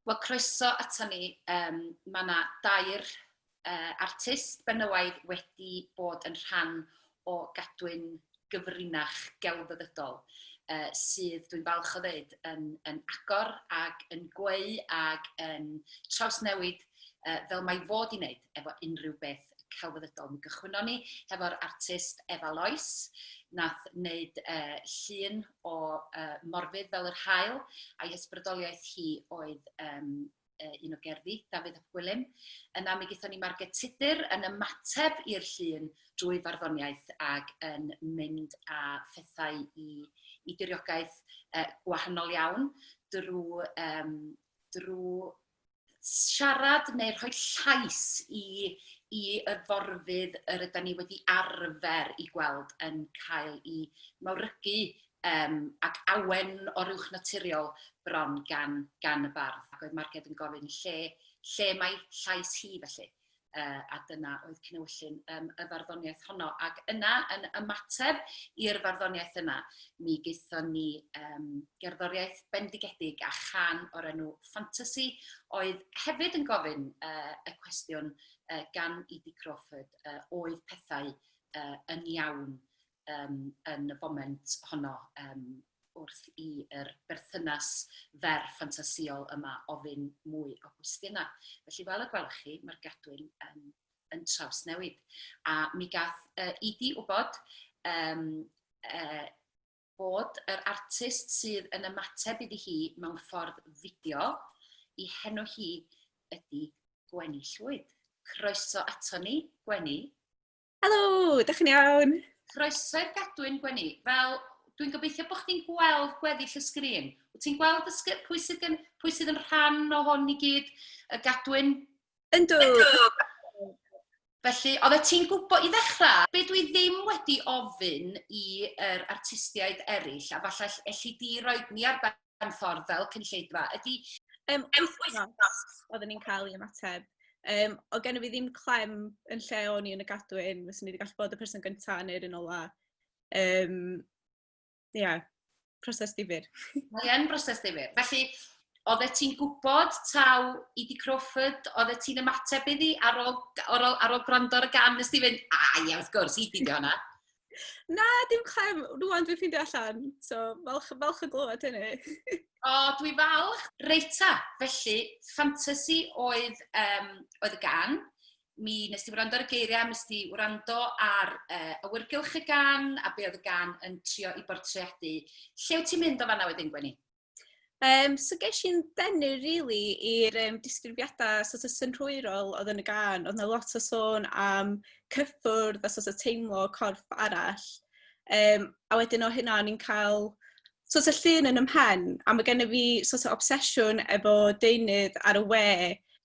Wel, croeso ato ni. Mae yna dair artist benywaidd wedi bod yn rhan o gadwyn gyfrinach gelfyddydol, sydd, dwi'n falch o ddeud, yn agor ag yn gweu ag yn trawsnewid fel mae fod i wneud efo unrhyw beth celfyddydol. Mi gychwynon ni hefo'r artist Efa Lois, nath wneud llun o morfydd fel yr haul, a'i hysbrydoliaeth hi oedd un o gerddi, Dafydd ap Gwilym. Yna mi gaethon ni margetudur yn ymateb i'r llun drwy farddoniaeth ag yn mynd â phethau i diriogaeth gwahanol iawn drwy siarad neu rhoi llais i yforfydd yr ydym ni wedi arfer i gweld yn cael i mawrygu ac awen o rywch naturiol bron gan y bardd. Ac oedd Marged yn gofyn lle mae llais hi felly. A dyna oedd cnewyllyn y farddoniaeth honno. Ac yna, yn ymateb i'r farddoniaeth yna, mi gaethon ni gerddoriaeth bendigedig a chan o'r enw Fantasy, oedd hefyd yn gofyn y cwestiwn gan Edie Crawford, oedd pethau yn iawn yn y foment honno wrth i'r berthynas fer ffantasiol yma ofyn mwy o gwestiynau. Felly fel y gwelwch chi, mae'r gadwyn yn trawsnewid. A mi gath Edie wybod bod yr artist sydd yn ymateb iddi hi mewn ffordd fideo, i henw hi ydy Gweni Llwyd. Croeso ato ni, Gweni. Helo, dach chi'n iawn? Croeso i'r gadwyn, Gweni. Fel, dwi'n gobeithio bod chdi'n gweld gweddill y sgrin. Wyt ti'n gweld pwy sydd yn rhan o hon i gyd, y gadwyn? Yndw. Felly, oeddet ti'n gwybod, i ddechrau, be dwi ddim wedi ofyn i'r artistiaid eraill, a falle elli di roed ni ar ben ffordd fel cynulleidfa, ydy... Wythnos oedden ni'n cael ei ymateb. O gen i fi ddim clem yn lle o'n i yn y gadwyn, fyswn ni wedi gallu bod y person gyntaf neu'r un ola. Proses difyr. Mae'n proses difyr. Felly, oeddet ti'n gwybod taw Edie Crawford, oeddet ti'n ymateb iddi ar ôl gwrando ar y gam nes ti fynd, wrth gwrs, Edie di hwnna. Na, dim clem. Rwan dwi'n ffeindio allan, so falch o glywed hynny. Dwi falch. Reita, felly, Fantasy oedd y gan. Mi nes ti wrando ar y geiriau, nes ti wrando ar awyrgylch y gan, a be oedd y gan yn trio i bortreadu. Lle wyt ti'n mynd o fanna wedyn, Gweni? So ges i'n denu, really, i'r disgrifiadau sort of synhwyrol oedd yn y gan. Oedd yna lot o sôn am cyffwrdd a sort of teimlo corff arall. A wedyn o hynna, ni'n cael sort of llun yn ymhen, a mae gen i fi sort of obsesiwn efo deunydd ar y we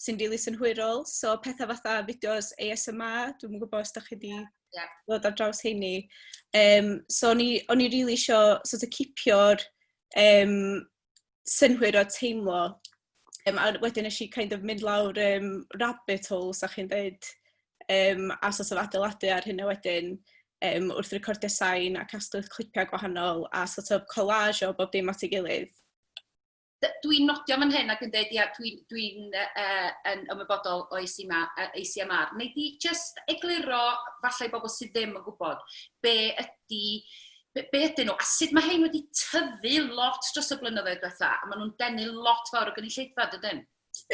sy'n rili synhwyrol. So pethau fatha fideos ASMR, dwi'n gwybod os da chi wedi ddod ar draws heini. So o'n i rili isio sort of cipio'r synhwyr o teimlo. A wedyn nes i kind of mynd lawr rabbit holes, a chi'n dweud, a sort of adeiladu ar hynny wedyn wrth recordio sain a casglu clipiau gwahanol a sort of collage o bob dim at ei gilydd. Dwi'n nodio fan hyn ac yn dweud, dwi'n ymwybodol o ACMR. Neu di just egluro falle bobl sydd ddim yn gwybod be ydyn nhw, a sut mae hyn wedi tyfu lot dros y blynyddoedd diwetha, a maen nhw'n denu lot fawr o gynulleidfa, dydyn?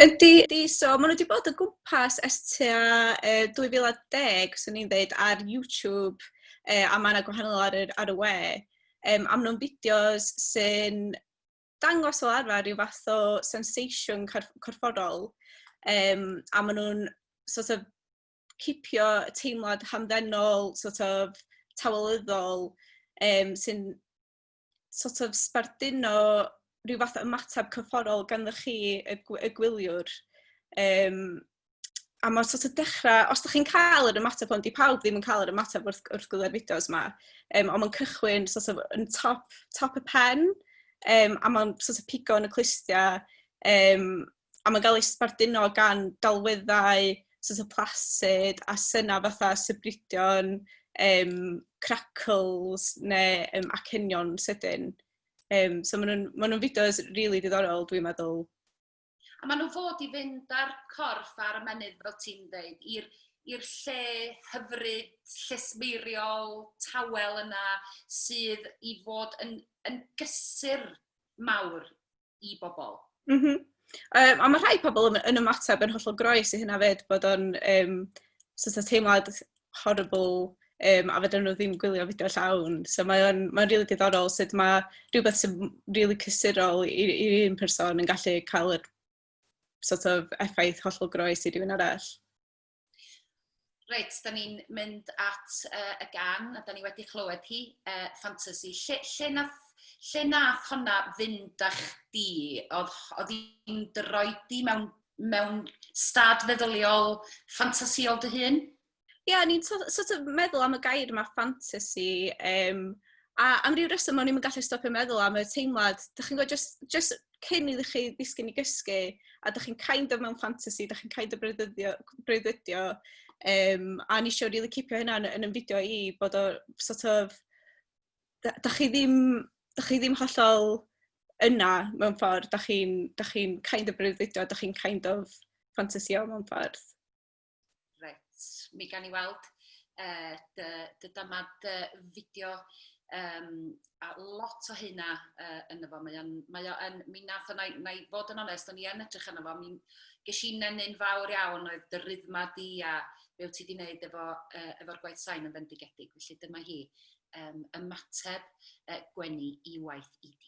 Ydy, so maen nhw wedi bod o gwmpas STA 2010, swn i'n dweud, ar YouTube, a mae yna gwahanol ar y we. A maen nhw'n fideos sy'n dangos fel arfer rhyw fath o sensation corfforol, a maen nhw'n sort of cipio teimlad hamddenol, sort of tawalyddol, sy'n sort of sbarduno rhyw fath o ymateb corfforol ganddoch chi y gwyliwr. A mae'n sort of dechrau, os ydych chi'n cael yr ymateb hwn, di pawb ddim yn cael yr ymateb wrth gwylio'r fideos yma, ond mae'n cychwyn sort of yn top y pen, a mae'n sort of pigo yn y clustiau, a mae'n cael ei sbarduno gan dalweddau sort of placid a syna fatha sybridion, crackles neu acenion sydyn. So maen nhw'n fideos rili diddorol, dwi'n meddwl. A maen nhw fod i fynd ar corff ar y mynydd, fel ti'n dweud, i'r lle hyfryd, llesmeiriol, tawel yna, sydd i fod yn gysur mawr i bobl. A mae rhai pobl yn ymateb yn hollol groes i hynna fyd, bod o'n sort of teimlad horrible, a fydden nhw ddim gwylio fideo llawn. So mae'n rili diddorol sut mae rhywbeth sy'n rili cysurol i'r un person yn gallu cael yr sort of effaith hollol groes i rhywun arall. Reit, da ni'n mynd at y gan, a da ni wedi chlywed hi, ffantasi. Lle nath honna fynd â chdi? Oedd hi'n droi di mewn stad feddyliol ffantasiol dy hun? Ia, ni'n sort of meddwl am y gair yma fantasy, a am ryw reswm o'n i'n gallu stopio meddwl am y teimlad. Dych chi'n gwybod, just cyn iddo chi ddisgyn i gysgu, a dych chi'n kind of mewn fantasy, dych chi'n kind of breuddwydio, a ni eisiau really cipio hynna yn y fideo i, bod o sort of, dych chi ddim hollol yna mewn ffordd, dych chi'n kind of breuddwydio, dych chi'n kind of fantasio mewn ffordd. Mi gan i weld dy damad fideo a lot o hynna yn efo. Mi nath o, na i fod yn onest, o'n i yn edrych yn efo, ges i nenyn fawr iawn oedd dy rythma di a be wyt ti wedi gwneud efo'r gwaith sain yn fendigedig. Felly dyma hi, ymateb Gweni Llwyd i di.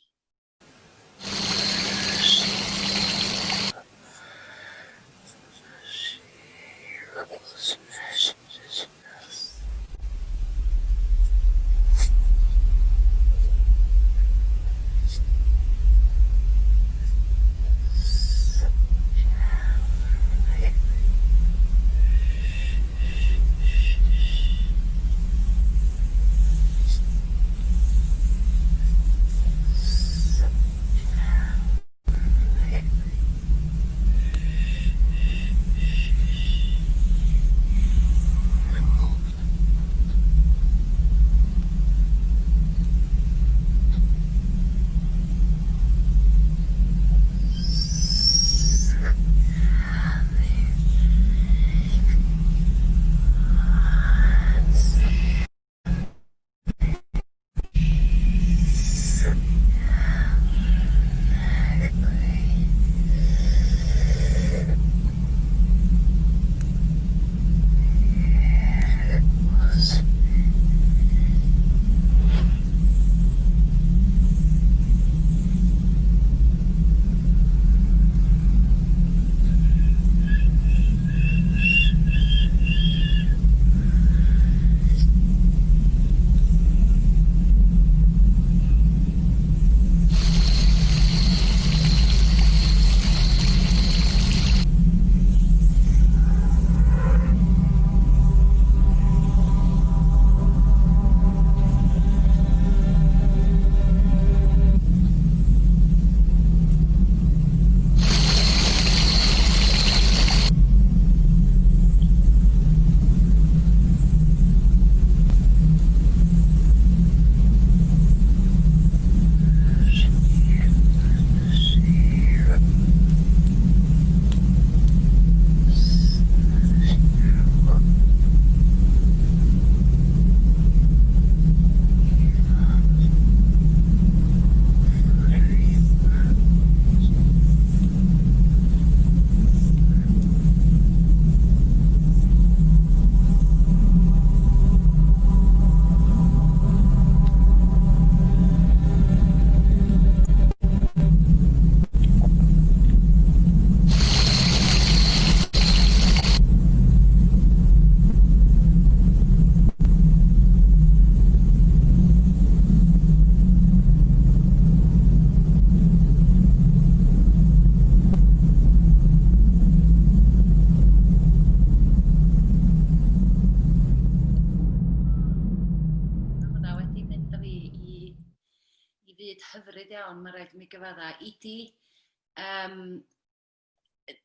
hyfryd iawn, mae'n rhaid i mi gyfadda. I di,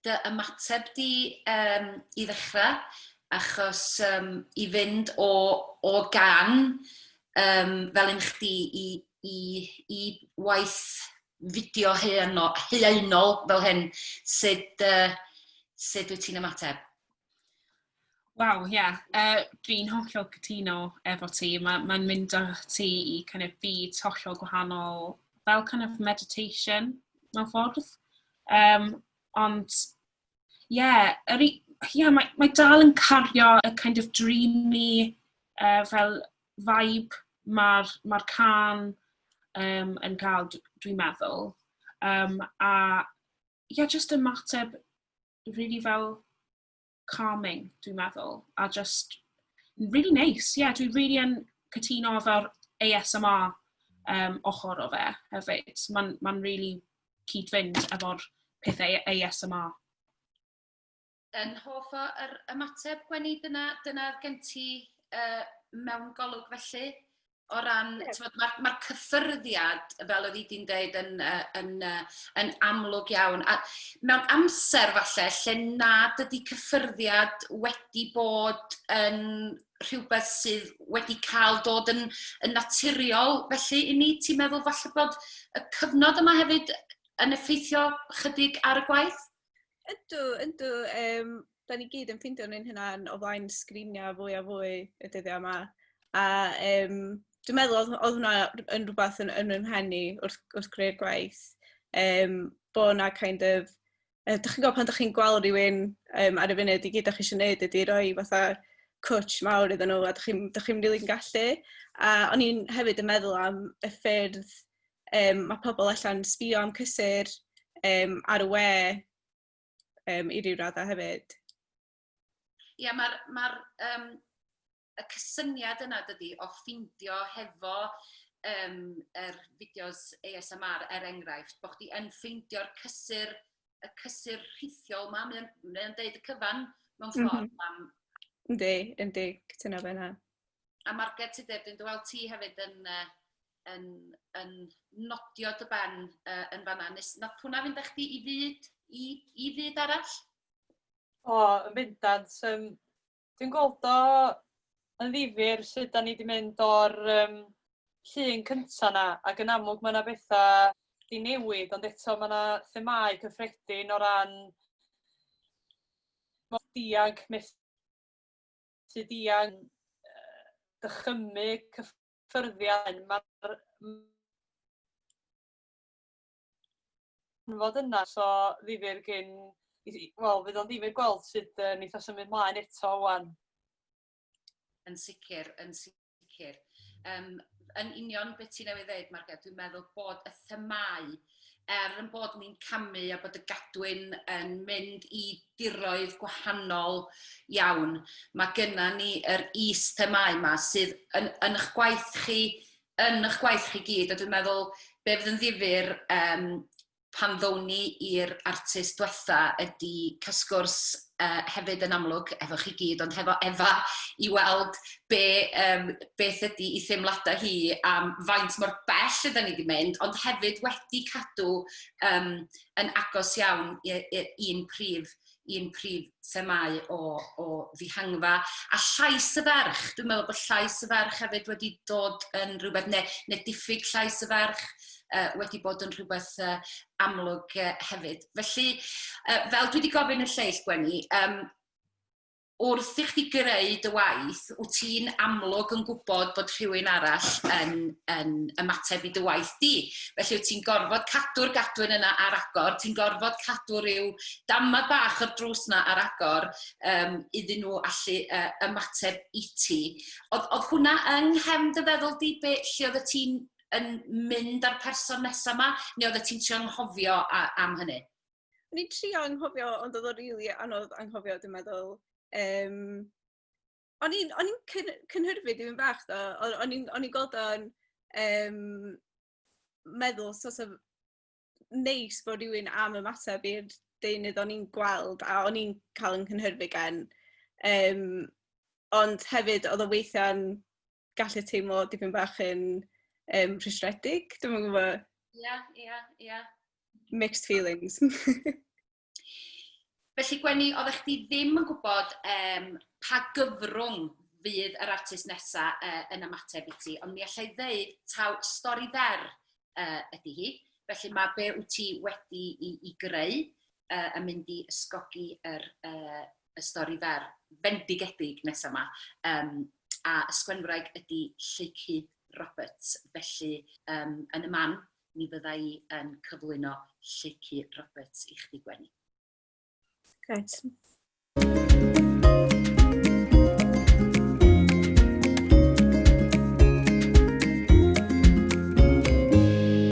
dy ymateb di i ddechrau, achos i fynd o gan, fel un chdi, i waith fideo haenol fel hyn, sut wyt ti'n ymateb? Waw, ie. Dwi'n hollol cytuno efo ti. Mae'n mynd â ti i kind of byd hollol gwahanol, fel kind of meditation mewn ffordd. Ond, mae dal yn cario y kind of dreamy fel vibe mae'r can yn cael, dwi'n meddwl. Just ymateb really fel calming, dwi'n meddwl, a just really nice. Dwi'n really yn cytuno efo'r ASMR ochr o fe hefyd. Mae'n really cyd-fynd efo'r pethau ASMR. Yn hoff o'r ymateb, Gweni, dyna gen ti mewn golwg felly? O ran, mae'r cyffyrddiad, fel oedd i di'n dweud, yn amlwg iawn. A mewn amser falle, lle nad ydy cyffyrddiad wedi bod yn rhywbeth sydd wedi cael dod yn naturiol. Felly, i ni, ti'n meddwl falle bod y cyfnod yma hefyd yn effeithio chydig ar y gwaith? Ydw. Da ni gyd yn ffeindio ni'n hynna'n o flaen sgriniau fwy a fwy y dyddiau yma. A dwi'n meddwl oedd hwnna yn rhywbeth yn yn mhen i wrth greu'r gwaith. Bo' na kind of... Dych chi'n gwybod pan dych chi'n gweld rhywun ar y funud i gyd ydych chi eisiau gwneud ydy rhoi fatha cwtch mawr iddyn nhw a dych chi'n rili'n gallu. A o'n i'n hefyd yn meddwl am y ffyrdd mae pobl allan sbio am cysur ar y we i ryw raddau hefyd. Ie, mae'r y cysyniad yna dydy o ffindio hefo yr fideos ASMR enghraifft, bod chdi yn ffeindio'r y cysur rhithiol yma, mae'n deud y cyfan mewn ffordd am... Yndi, cytuno fe yna. A Margaret, dwi'n dweud ti hefyd yn nodio dy ben yn fanna. Nath hwnna fynd â chdi i fyd arall? Yn bendant. Dwi'n gweld o yn ddifyr sut da ni wedi mynd o'r llun cyntaf na, ac yn amlwg mae yna bethau di newid, ond eto mae yna themau cyffredin o ran diag, methu diag, dychymyg, cyffyrddiad. Mae'n fod yna, so ddifyr fydd o'n ddifyr gweld sut neith o symud mlaen eto wan. Yn sicr. Yn union beth ti'n newydd dweud, Margaret, dwi'n meddwl bod y themau, yn bod ni'n camu a bod y gadwyn yn mynd i diroedd gwahanol iawn, mae gynna ni yr is-themau yma sydd yn eich gwaith chi gyd, a dwi'n meddwl be fydd yn ddifyr pan ddown ni i'r artist diwetha ydy cysgwrs hefyd yn amlwg efo chi gyd, ond hefo Efa i weld beth ydy i theimladau hi am faint mor bell ydyn ni wedi mynd, ond hefyd wedi cadw yn agos iawn i'n prif themau o ddihangfa. A llais y ferch, dwi'n meddwl bod llais y ferch hefyd wedi dod yn rhywbeth, neu diffyg llais y ferch, wedi bod yn rhywbeth amlwg hefyd. Felly, fel dwi wedi gofyn y lleill, Gweni, wrth i chdi greu dy waith, wyt ti'n amlwg yn gwybod bod rhywun arall yn ymateb i dy waith di. Felly, wyt ti'n gorfod cadw'r gadwyn yna ar agor, ti'n gorfod cadw rhyw damad bach o'r drws yna ar agor iddyn nhw allu ymateb i ti. Oedd hwnna yng nghefn dy feddwl di, lle oedd ti'n yn mynd ar person nesaf yma, neu oedd ti'n trio anghofio am hynny? O'n i'n trio anghofio, ond oedd o'n rili anodd anghofio, dwi'n meddwl. O'n i'n cynhyrfu dwi'n bach, ddo. O'n i'n gweld o'n meddwl sort of neis bod rhywun am ymateb i'r deunydd o'n i'n gweld, a o'n i'n cael yn cynhyrfu gen. Ond hefyd, oedd o weithiau'n gallu teimlo dipyn bach yn rhwystredig, dwi'n yn gwybod. Ie. Mixed feelings. Felly, Gweni, oeddech chdi ddim yn gwybod pa gyfrwng fydd yr artist nesaf yn ymateb i ti, ond mi allai ddeud taw stori fer ydy hi, Felly mae be wyt ti wedi i greu yn mynd i ysgogi y stori fer fendigedig nesaf yma. A ysgwenwraig ydy Lleicydd Roberts. Felly, yn y man, mi fydda i yn cyflwyno Lleicydd Roberts i chdi, Gweni. Greit.